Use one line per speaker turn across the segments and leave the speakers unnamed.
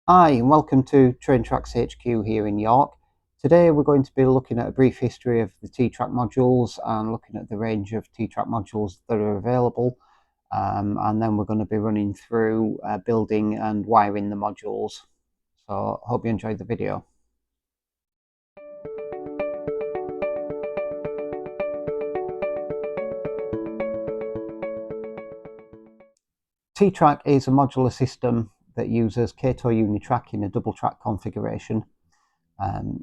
Hi and welcome to Trax HQ here in York. Today we're going to be looking at a brief history of the T-TRAK modules and looking at the range of T-TRAK modules that are available, and then we're going to be running through building and wiring the modules. So hope you enjoyed the video. T-TRAK is a modular system that uses Kato Uni-TRAK in a double track configuration.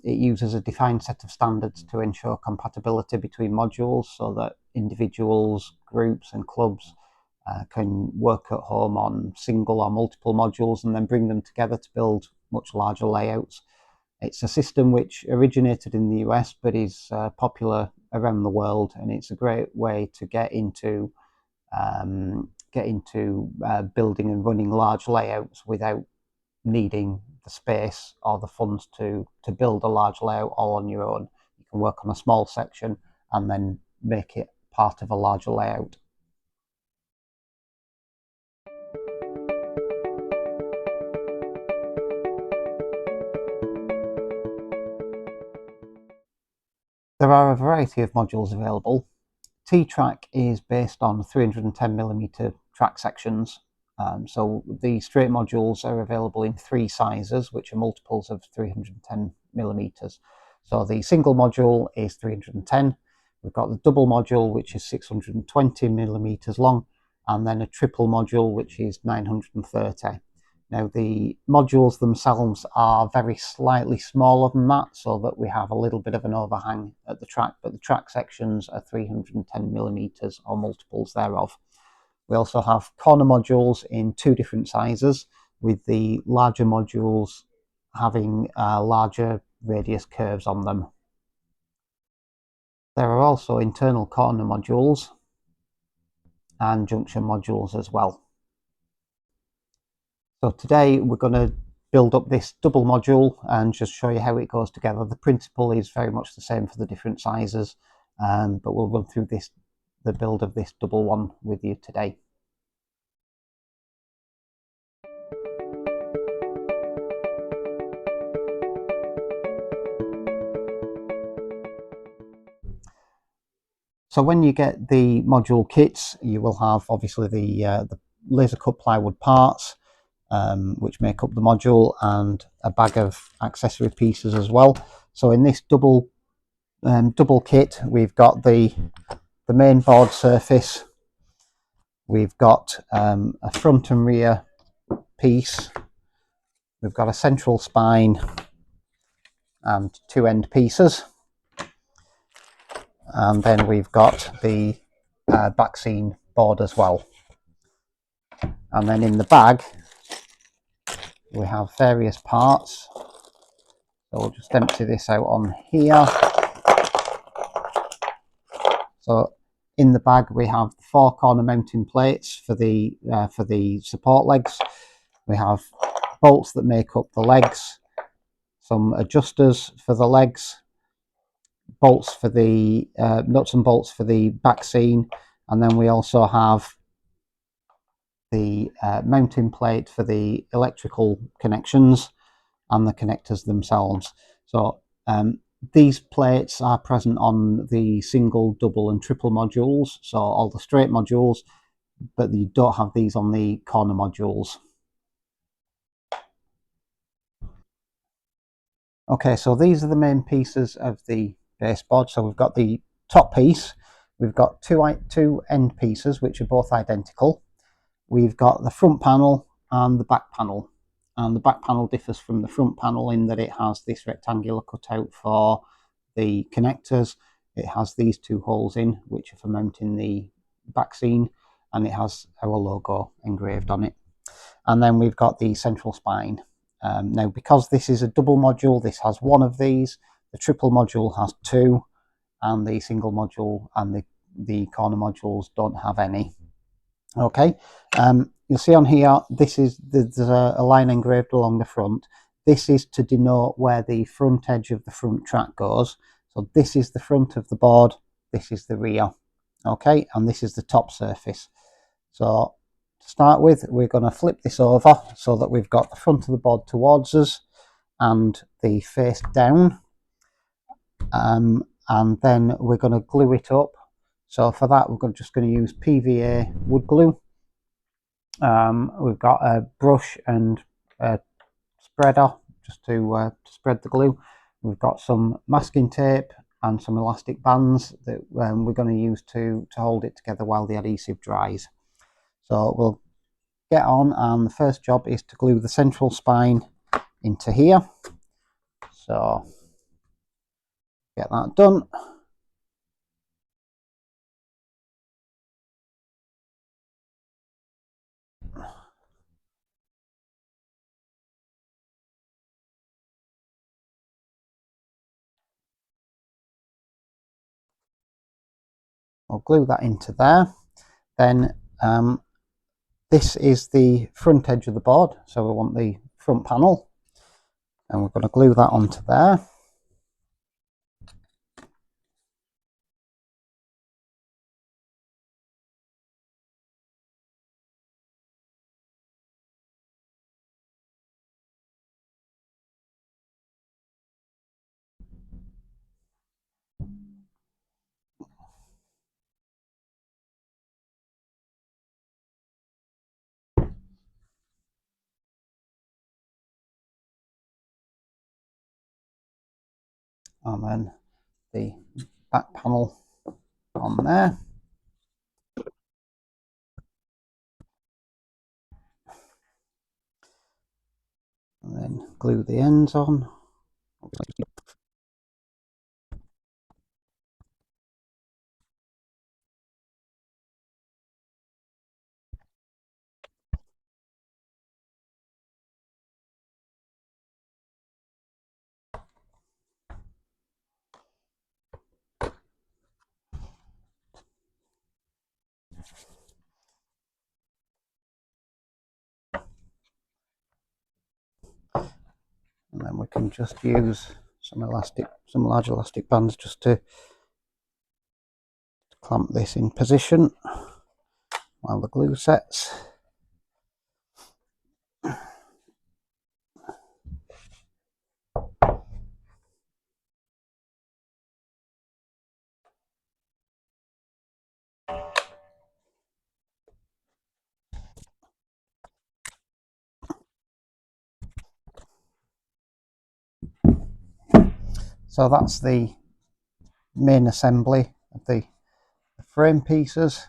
It uses a defined set of standards to ensure compatibility between modules so that individuals, groups and clubs can work at home on single or multiple modules and then bring them together to build much larger layouts. It's a system which originated in the US but is popular around the world, and it's a great way to get into building and running large layouts without needing the space or the funds to build a large layout all on your own. You can work on a small section and then make it part of a larger layout. There are a variety of modules available. T-TRAK is based on 310mm track sections. So the straight modules are available in three sizes, which are multiples of 310mm. So the single module is 310. We've got the double module, which is 620mm long, and then a triple module, which is 930. Now the modules themselves are very slightly smaller than that, so that we have a little bit of an overhang at the track, but the track sections are 310mm or multiples thereof. We also have corner modules in two different sizes, with the larger modules having larger radius curves on them. There are also internal corner modules and junction modules as well. So today we're going to build up this double module and just show you how it goes together. The principle is very much the same for the different sizes, but we'll run through the build of this double one with you today. So when you get the module kits, you will have obviously the laser cut plywood parts, which make up the module, and a bag of accessory pieces as well. So in this double kit, we've got the main board surface, we've got a front and rear piece, we've got a central spine and two end pieces, and then we've got the back seam board as well. And then in the bag we have various parts, so we'll just empty this out on here. So in the bag we have the four corner mounting plates for the support legs. We have bolts that make up the legs, some adjusters for the legs, bolts for the nuts and bolts for the back seam, and then we also have the mounting plate for the electrical connections and the connectors themselves. So these plates are present on the single, double and triple modules, so all the straight modules, but you don't have these on the corner modules. Okay, so these are the main pieces of the baseboard. So we've got the top piece, we've got two end pieces which are both identical. We've got the front panel and the back panel. And the back panel differs from the front panel in that it has this rectangular cutout for the connectors. It has these two holes in, which are for mounting the back seam, and it has our logo engraved on it. And then we've got the central spine. Now, because this is a double module, this has one of these. The triple module has two, and the single module and the corner modules don't have any. Okay, you'll see on here, there's a line engraved along the front. This is to denote where the front edge of the front track goes. So this is the front of the board, this is the rear. Okay, and this is the top surface. So to start with, we're going to flip this over so that we've got the front of the board towards us and the face down, and then we're going to glue it up. So for that, we're just going to use PVA wood glue. We've got a brush and a spreader just to spread the glue. We've got some masking tape and some elastic bands that we're going to use to hold it together while the adhesive dries. So we'll get on, and the first job is to glue the central spine into here. So get that done. I'll glue that into there. Then this is the front edge of the board, so we want the front panel, and we're going to glue that onto there. And then the back panel on there. And then glue the ends on. And then we can just use some large elastic bands just to clamp this in position while the glue sets. So that's the main assembly of the frame pieces.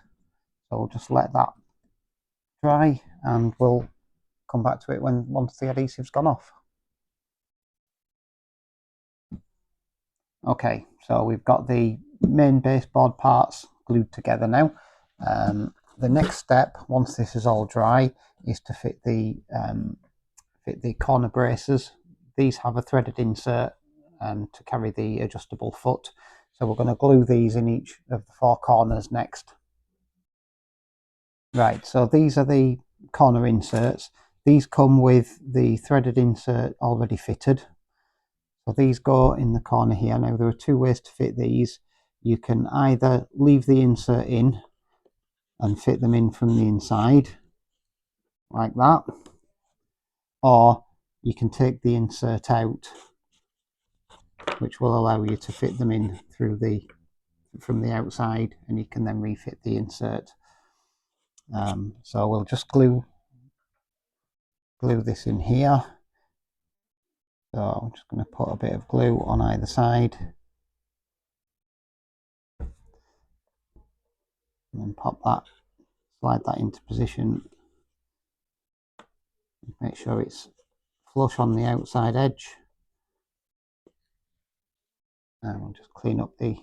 So we'll just let that dry, and we'll come back to it once the adhesive's gone off. Okay, so we've got the main baseboard parts glued together now. The next step, once this is all dry, is to fit the corner braces. These have a threaded insert to carry the adjustable foot. So we're going to glue these in each of the four corners next. Right, so these are the corner inserts. These come with the threaded insert already fitted. So these go in the corner here. Now there are two ways to fit these. You can either leave the insert in and fit them in from the inside, like that, or you can take the insert out, which will allow you to fit them in from the outside, and you can then refit the insert. So we'll just glue this in here. So I'm just going to put a bit of glue on either side, and then slide that into position. Make sure it's flush on the outside edge. And we'll just clean up the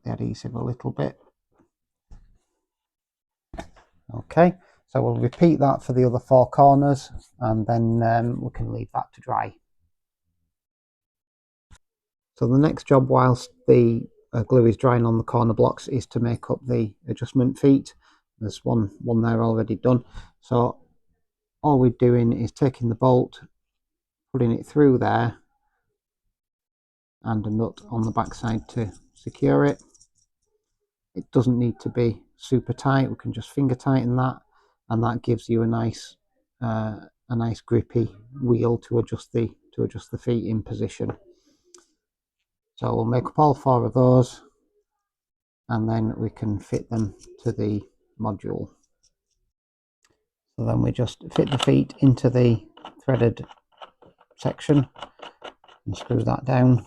adhesive a little bit. Okay, so we'll repeat that for the other four corners, and then we can leave that to dry. So the next job, whilst the glue is drying on the corner blocks, is to make up the adjustment feet. There's one there already done. So all we're doing is taking the bolt, putting it through there, and a nut on the back side to secure it. It doesn't need to be super tight, we can just finger tighten that, and that gives you a nice grippy wheel to adjust the feet in position. So we'll make up all 4 of those, and then we can fit them to the module. So then we just fit the feet into the threaded section and screw that down.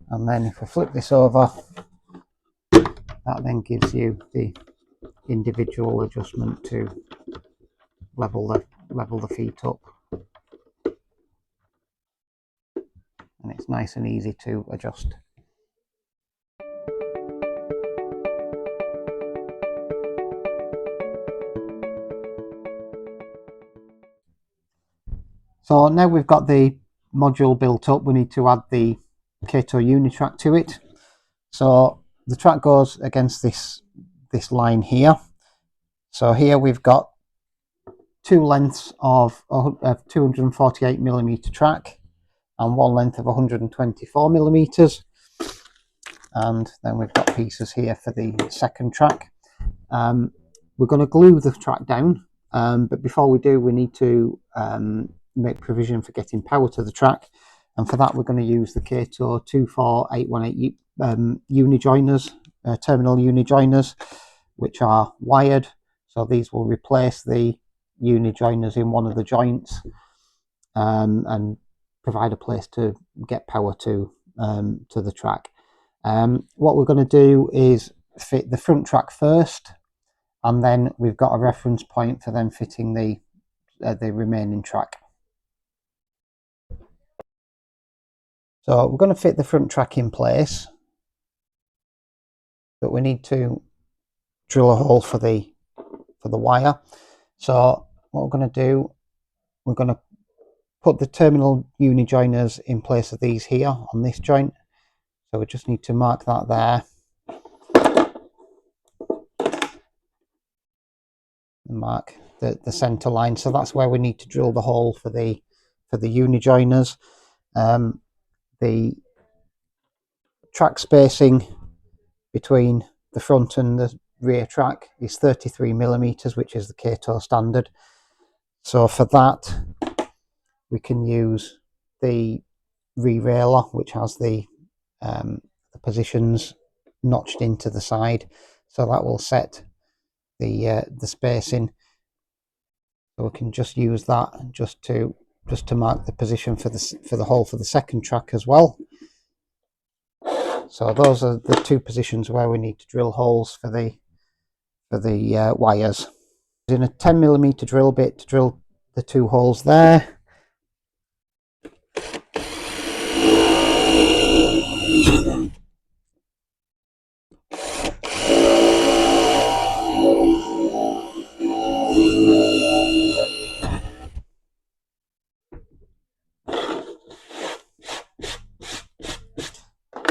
And then if we flip this over, that then gives you the individual adjustment to level the feet up. And it's nice and easy to adjust. So now we've got the module built up, we need to add the Kato Uni-TRAK to it. So the track goes against this line here. So here we've got 2 lengths of 248mm track and 1 length of 124mm, and then we've got pieces here for the second track. We're going to glue the track down, but before we do, we need to make provision for getting power to the track, and for that we're going to use the Kato 24818 uni joiners, terminal uni joiners, which are wired. So these will replace the uni joiners in one of the joints, and provide a place to get power to the track. What we're going to do is fit the front track first, and then we've got a reference point for then fitting the remaining track. So we're going to fit the front track in place, but we need to drill a hole for the wire. So what we're going to do, we're going to put the terminal uni joiners in place of these here on this joint. So we just need to mark that there, and mark the center line. So that's where we need to drill the hole for the uni joiners. The track spacing between the front and the rear track is 33mm, which is the Kato standard. So for that we can use the re-railer, which has the positions notched into the side, so that will set the spacing. So we can just use that just to mark the position for the hole for the second track as well. So those are the 2 positions where we need to drill holes for the wires. In a 10mm drill bit to drill the 2 holes there.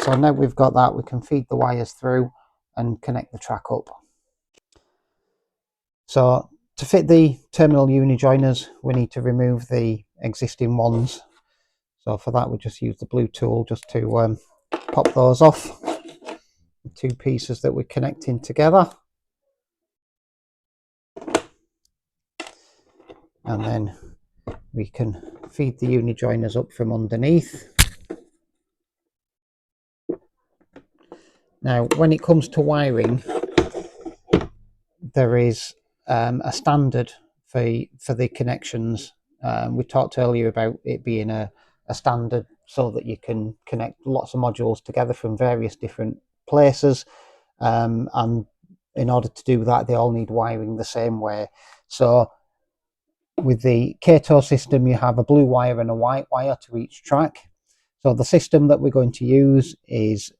So now we've got that, we can feed the wires through and connect the track up. So to fit the terminal uni joiners, we need to remove the existing ones. So for that we just use the blue tool just to pop those off, the 2 pieces that we're connecting together. And then we can feed the uni joiners up from underneath. Now when it comes to wiring, there is a standard for the connections. We talked earlier about it being a standard so that you can connect lots of modules together from various different places, and in order to do that they all need wiring the same way. So with the Kato system you have a blue wire and a white wire to each track. So the system that we're going to use is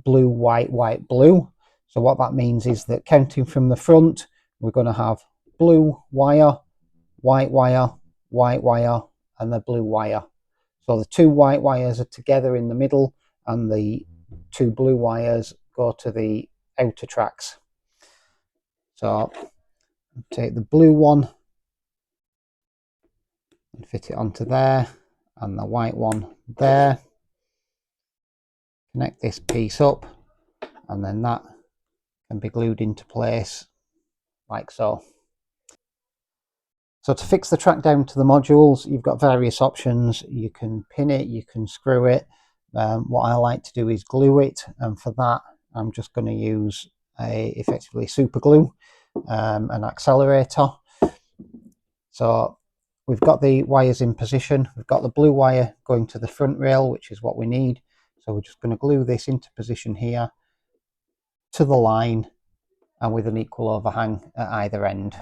blue, white, white, blue. So what that means is that counting from the front, we're going to have blue wire, white wire, white wire, and the blue wire. So the 2 white wires are together in the middle, and the 2 blue wires go to the outer tracks. So take the blue one and fit it onto there, and the white one there. Connect this piece up, and then that can be glued into place like so. So to fix the track down to the modules, you've got various options. You can pin it, you can screw it. What I like to do is glue it, and for that I'm just going to use effectively super glue, an accelerator. So we've got the wires in position. We've got the blue wire going to the front rail, which is what we need. So we're just going to glue this into position here to the line, and with an equal overhang at either end.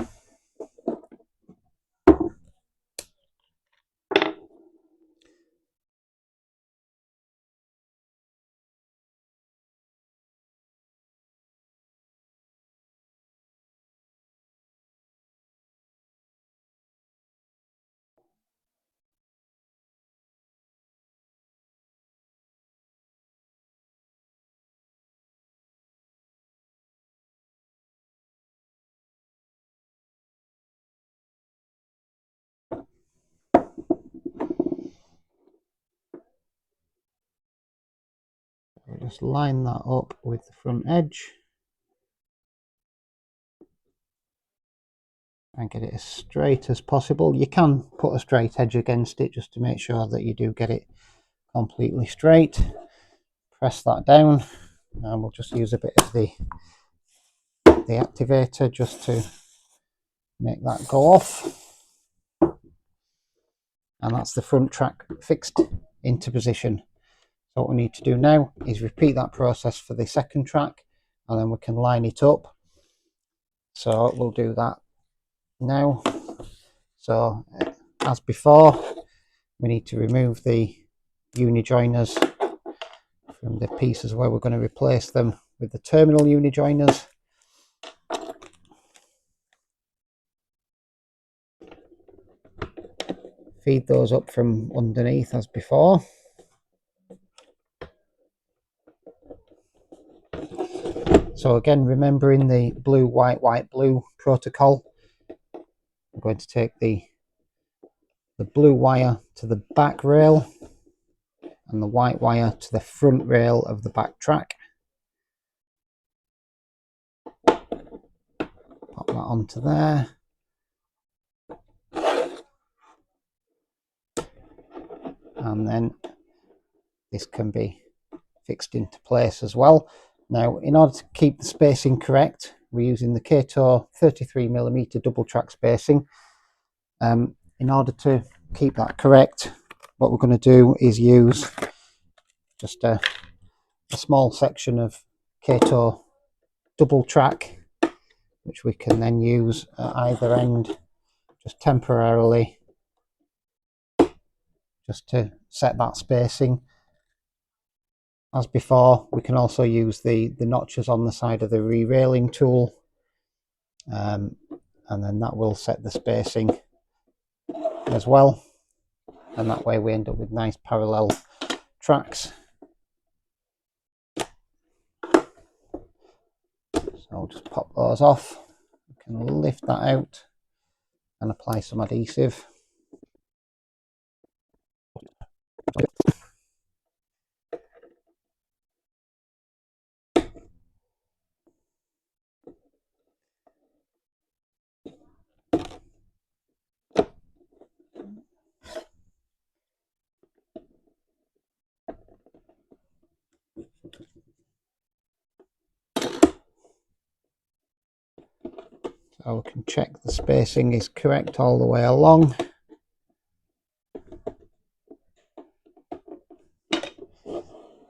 We'll just line that up with the front edge and get it as straight as possible. You can put a straight edge against it just to make sure that you do get it completely straight. Press that down, and we'll just use a bit of the activator just to make that go off. And that's the front track fixed into position. So what we need to do now is repeat that process for the second track, and then we can line it up. So we'll do that now. So as before, we need to remove the uni joiners from the pieces where we're going to replace them with the terminal uni joiners. Feed those up from underneath as before. So again, remembering the blue, white, white, blue protocol, I'm going to take the blue wire to the back rail and the white wire to the front rail of the back track. Pop that onto there. And then this can be fixed into place as well. Now, in order to keep the spacing correct, we're using the Kato 33mm double track spacing. In order to keep that correct, what we're going to do is use just a small section of Kato double track, which we can then use at either end just temporarily, just to set that spacing. As before, we can also use the notches on the side of the re-railing tool, and then that will set the spacing as well, and that way we end up with nice parallel tracks. So I'll just pop those off. We can lift that out and apply some adhesive. So we can check the spacing is correct all the way along.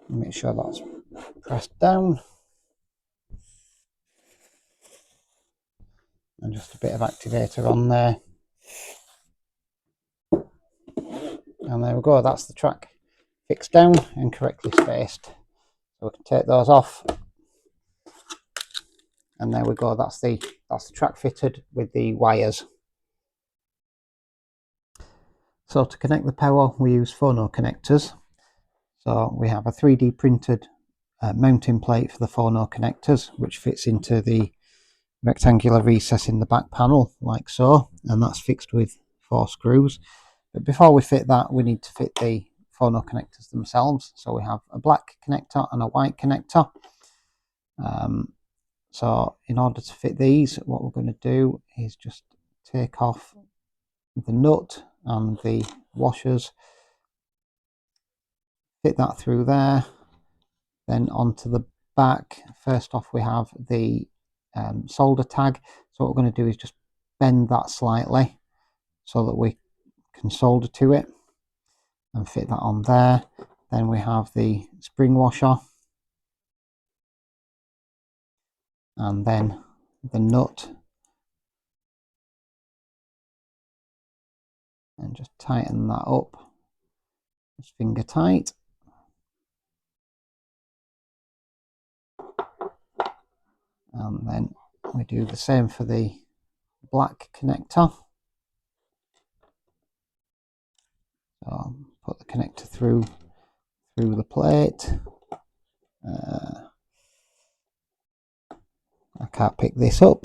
Make sure that's pressed down. And just a bit of activator on there. And there we go, that's the track fixed down and correctly spaced. So we can take those off. And there we go, that's the track fitted with the wires. So to connect the power, we use phono connectors. So we have a 3D printed mounting plate for the phono connectors, which fits into the rectangular recess in the back panel, like so, and that's fixed with 4 screws. But before we fit that, we need to fit the phono connectors themselves. So we have a black connector and a white connector. So in order to fit these, what we're going to do is just take off the nut and the washers, fit that through there, then onto the back. First off, we have the solder tag. So what we're going to do is just bend that slightly so that we can solder to it and fit that on there. Then we have the spring washer, and then the nut, and just tighten that up, just finger tight. And then we do the same for the black connector. So put the connector through the plate. I can't pick this up.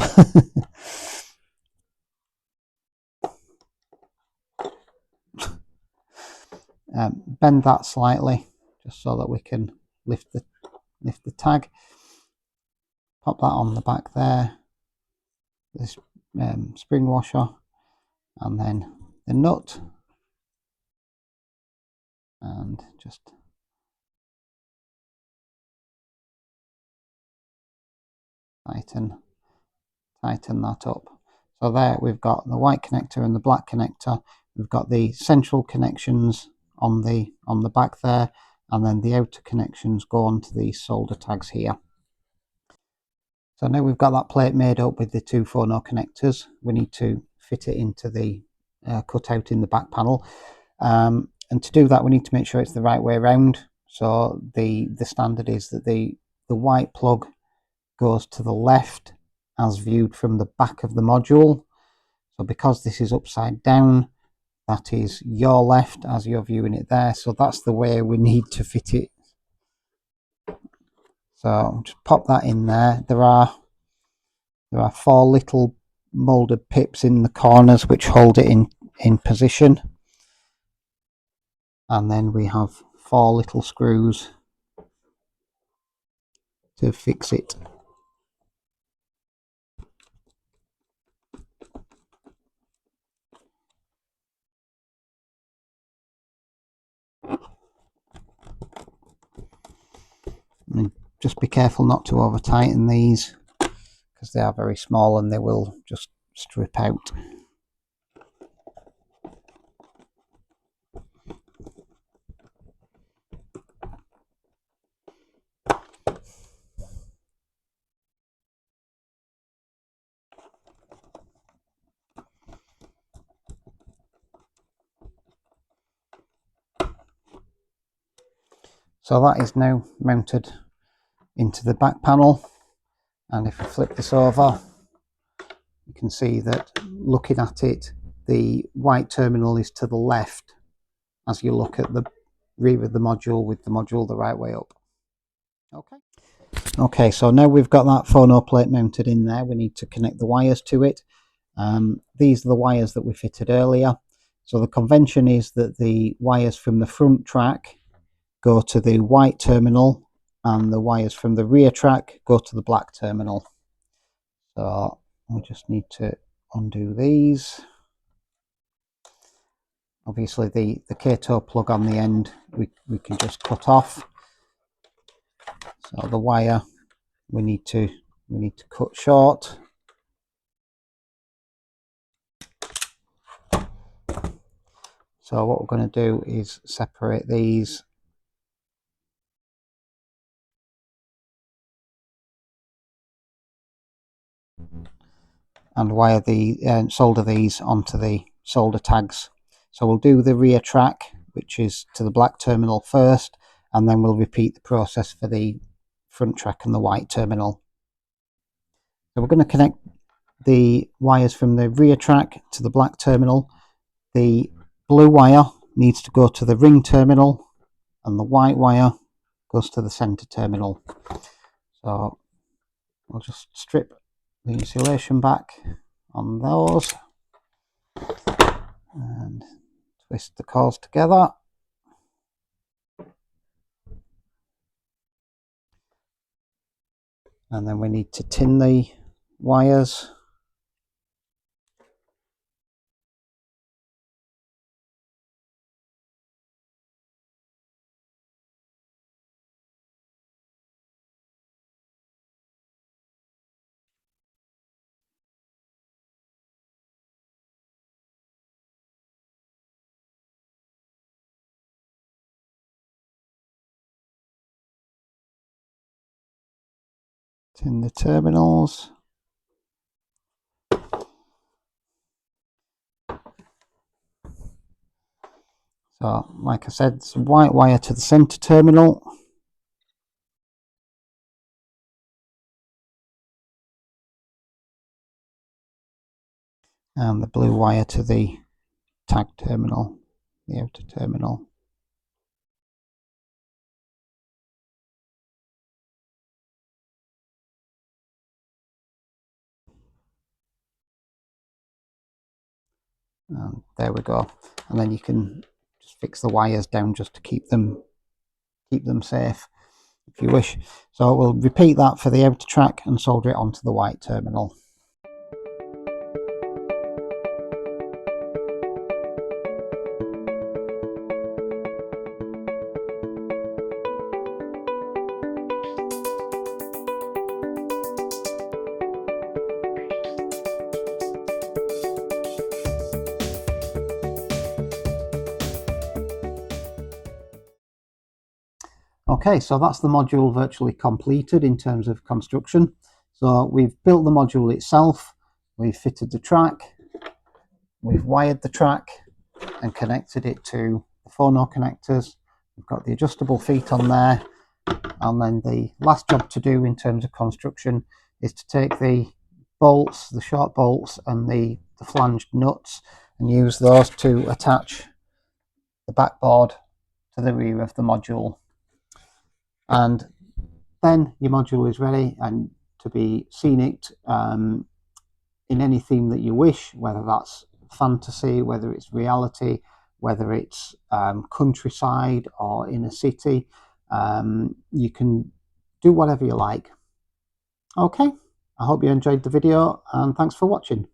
Bend that slightly just so that we can lift the tag. Pop that on the back there. This spring washer, and then the nut, and just tighten that up. So there we've got the white connector and the black connector. We've got the central connections on the back there, and then the outer connections go onto these solder tags here. So now we've got that plate made up with the two phono connectors. We need to fit it into the cutout in the back panel, and to do that we need to make sure it's the right way around. So the standard is that the white plug goes to the left as viewed from the back of the module. So because this is upside down, that is your left as you're viewing it there. So that's the way we need to fit it. So just pop that in there. There are 4 little molded pips in the corners which hold it in position. And then we have 4 little screws to fix it. And just be careful not to over tighten these, because they are very small and they will just strip out. So that is now mounted into the back panel, and if we flip this over, you can see that looking at it, the white terminal is to the left as you look at the rear of the module, with the module the right way up. Okay, so now we've got that phono plate mounted in there, we need to connect the wires to it. These are the wires that we fitted earlier. So the convention is that the wires from the front track go to the white terminal, and the wires from the rear track go to the black terminal. So we just need to undo these. Obviously the Kato plug on the end we can just cut off. So the wire we need to cut short. So what we're going to do is separate these. And wire solder these onto the solder tags. So we'll do the rear track, which is to the black terminal first, and then we'll repeat the process for the front track and the white terminal. So we're going to connect the wires from the rear track to the black terminal. The blue wire needs to go to the ring terminal, and the white wire goes to the center terminal. So we'll just strip the insulation back on those and twist the coils together. And then we need to tin the wires. Tin the terminals. So, like I said, some white wire to the center terminal. And the blue wire to the tag terminal, the outer terminal. And there we go. And then you can just fix the wires down just to keep them safe if you wish. So we'll repeat that for the outer track and solder it onto the white terminal. Okay, so that's the module virtually completed in terms of construction. So we've built the module itself, we've fitted the track, we've wired the track and connected it to the phono connectors. We've got the adjustable feet on there, and then the last job to do in terms of construction is to take the bolts, the short bolts and the flanged nuts, and use those to attach the backboard to the rear of the module. And then your module is ready and to be scenic in any theme that you wish, whether that's fantasy, whether it's reality, whether it's countryside or in a city. You can do whatever you like. Okay, I hope you enjoyed the video and thanks for watching.